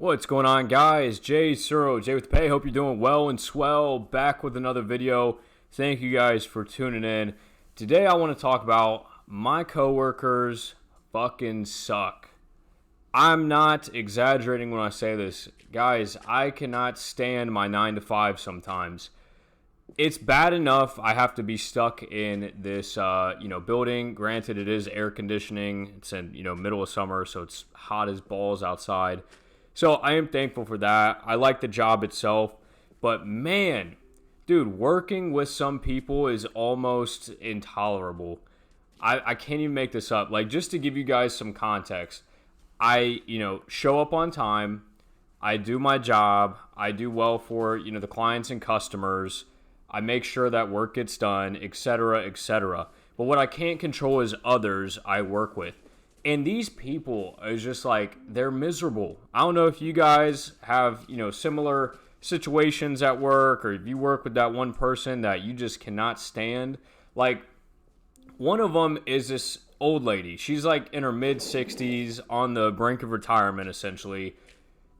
What's going on, guys? Jay Tsuro, Jay with Pay. Hope you're doing well and swell. Back with another video. Thank you guys for tuning in. Today I want to talk about my coworkers fucking suck. I'm not exaggerating when I say this. Guys, I cannot stand my 9 to 5 sometimes. It's bad enough I have to be stuck in this building. Granted, it is air conditioning. It's in middle of summer, so it's hot as balls outside. So I am thankful for that. I like the job itself. But man, dude, working with some people is almost intolerable. I can't even make this up. Like, just to give you guys some context, I show up on time. I do my job. I do well for the clients and customers. I make sure that work gets done, etc., etc. But what I can't control is others I work with. And these people is just like, they're miserable. I don't know if you guys have, similar situations at work, or if you work with that one person that you just cannot stand. Like, one of them is this old lady. She's like in her mid 60s, on the brink of retirement, essentially.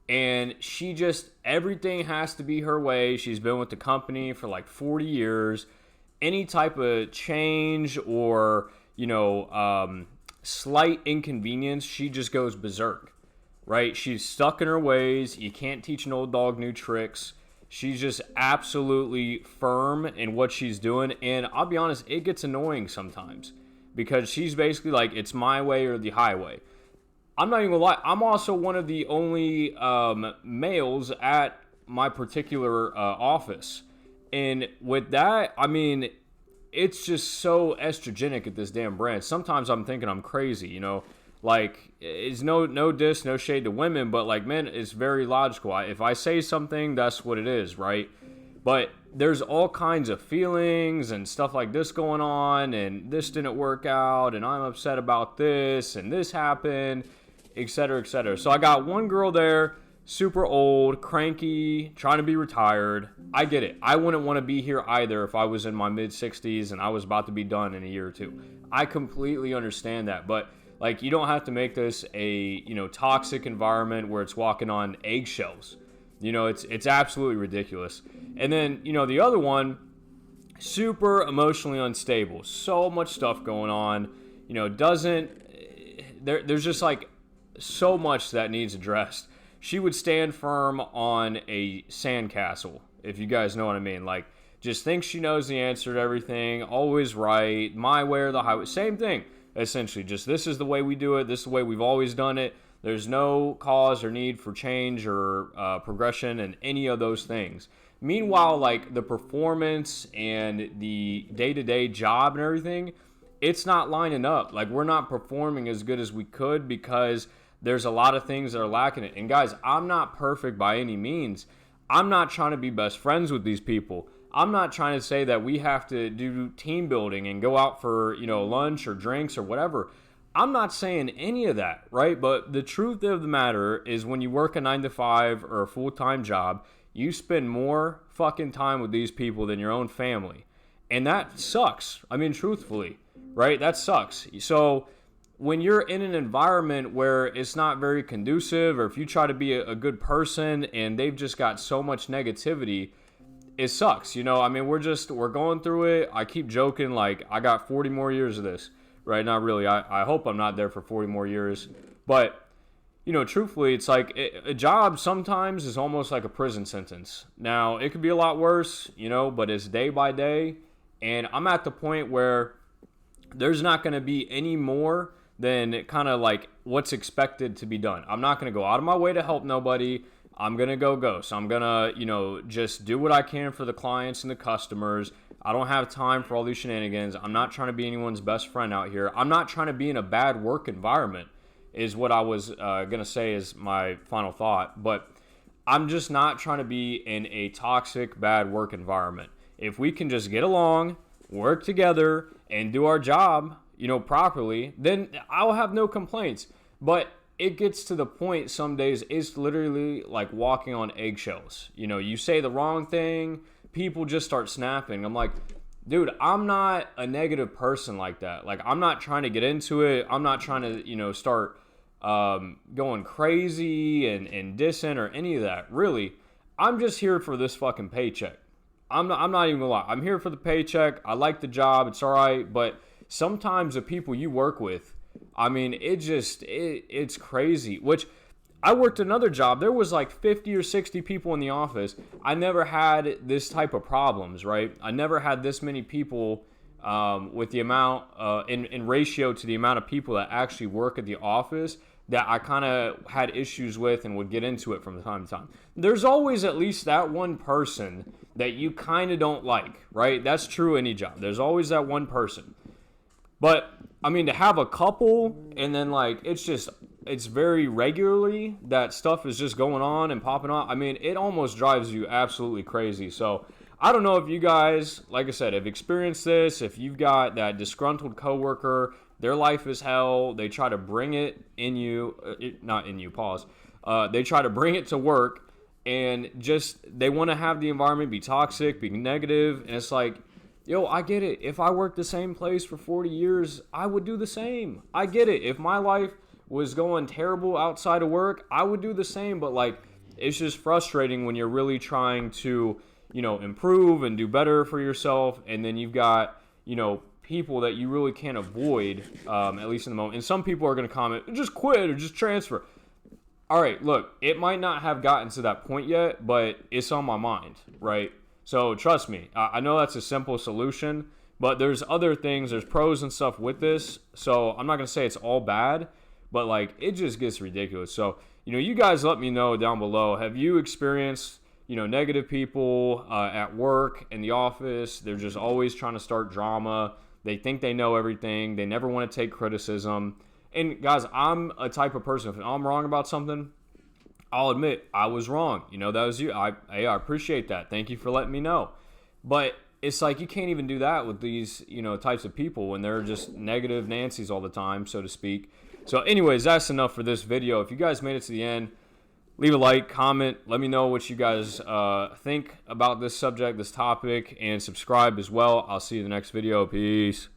And she just, everything has to be her way. She's been with the company for like 40 years. Any type of change or, slight inconvenience, she just goes berserk, right? She's stuck in her ways. You can't teach an old dog new tricks. She's just absolutely firm in what she's doing. And I'll be honest, it gets annoying sometimes because she's basically like, it's my way or the highway. I'm not even gonna lie, I'm also one of the only males at my particular office. And with that, I mean, it's just so estrogenic at this damn brand. Sometimes I'm thinking I'm crazy, like, it's no diss, no shade to women, but like, men, it's very logical. If I say something, that's what it is, right? But there's all kinds of feelings and stuff like this going on, and this didn't work out, and I'm upset about this, and this happened, etc., etc. So I got one girl there, super old, cranky, trying to be retired. I get it. I wouldn't want to be here either if I was in my mid 60s and I was about to be done in a year or two. I completely understand that, but like, you don't have to make this a toxic environment where it's walking on eggshells. It's absolutely ridiculous. And then the other one, super emotionally unstable. So much stuff going on. There's just like so much that needs addressed. She would stand firm on a sandcastle, if you guys know what I mean. Like, just thinks she knows the answer to everything, always right, my way or the highway. Same thing, essentially. Just, this is the way we do it, this is the way we've always done it. There's no cause or need for change or progression and any of those things. Meanwhile, like, the performance and the day-to-day job and everything, it's not lining up. Like, we're not performing as good as we could because there's a lot of things that are lacking it. And guys, I'm not perfect by any means. I'm not trying to be best friends with these people. I'm not trying to say that we have to do team building and go out for, lunch or drinks or whatever. I'm not saying any of that, right? But the truth of the matter is, when you work a 9 to 5 or a full-time job, you spend more fucking time with these people than your own family. And that sucks. I mean, truthfully, right? That sucks. So when you're in an environment where it's not very conducive, or if you try to be a good person and they've just got so much negativity, it sucks. I mean, we're going through it. I keep joking, like, I got 40 more years of this, right? Not really. I hope I'm not there for 40 more years. But, truthfully, it's like a job sometimes is almost like a prison sentence. Now, it could be a lot worse, but it's day by day. And I'm at the point where there's not going to be any more than kind of like what's expected to be done. I'm not going to go out of my way to help nobody. I'm going to go. So I'm going to, just do what I can for the clients and the customers. I don't have time for all these shenanigans. I'm not trying to be anyone's best friend out here. I'm not trying to be in a bad work environment, is what I was going to say is my final thought. But I'm just not trying to be in a toxic, bad work environment. If we can just get along, work together, and do our job, properly, then I'll have no complaints. But it gets to the point some days it's literally like walking on eggshells. You say the wrong thing, people just start snapping. I'm like, dude, I'm not a negative person like that. Like, I'm not trying to get into it. I'm not trying to, start going crazy and dissing or any of that. Really, I'm just here for this fucking paycheck. I'm not even gonna lie. I'm here for the paycheck. I like the job. It's all right. But sometimes the people you work with, I mean, it's crazy. Which I worked another job. There was like 50 or 60 people in the office. I never had this type of problems, right? I never had this many people with the amount, in ratio to the amount of people that actually work at the office that I kind of had issues with and would get into it from time to time. There's always at least that one person that you kind of don't like, right? That's true any job. There's always that one person. But, I mean, to have a couple and then, like, it's very regularly that stuff is just going on and popping off. I mean, it almost drives you absolutely crazy. So, I don't know if you guys, like I said, have experienced this, if you've got that disgruntled coworker, their life is hell, they try to bring it in you, not in you, pause. They try to bring it to work and just, they want to have the environment be toxic, be negative, and it's like, yo, I get it. If I worked the same place for 40 years, I would do the same. I get it. If my life was going terrible outside of work, I would do the same. But, like, it's just frustrating when you're really trying to, improve and do better for yourself. And then you've got, people that you really can't avoid, at least in the moment. And some people are going to comment, just quit or just transfer. All right, look, it might not have gotten to that point yet, but it's on my mind, right? So trust me, I know that's a simple solution, but there's other things, there's pros and stuff with this. So I'm not going to say it's all bad, but like it just gets ridiculous. So, you guys let me know down below. Have you experienced, negative people at work, in the office? They're just always trying to start drama. They think they know everything. They never want to take criticism. And guys, I'm a type of person, if I'm wrong about something, I'll admit I was wrong. That was you. I appreciate that. Thank you for letting me know. But it's like you can't even do that with these, types of people when they're just negative Nancy's all the time, so to speak. So anyways, that's enough for this video. If you guys made it to the end, leave a like, comment, let me know what you guys think about this subject, this topic, and subscribe as well. I'll see you in the next video. Peace.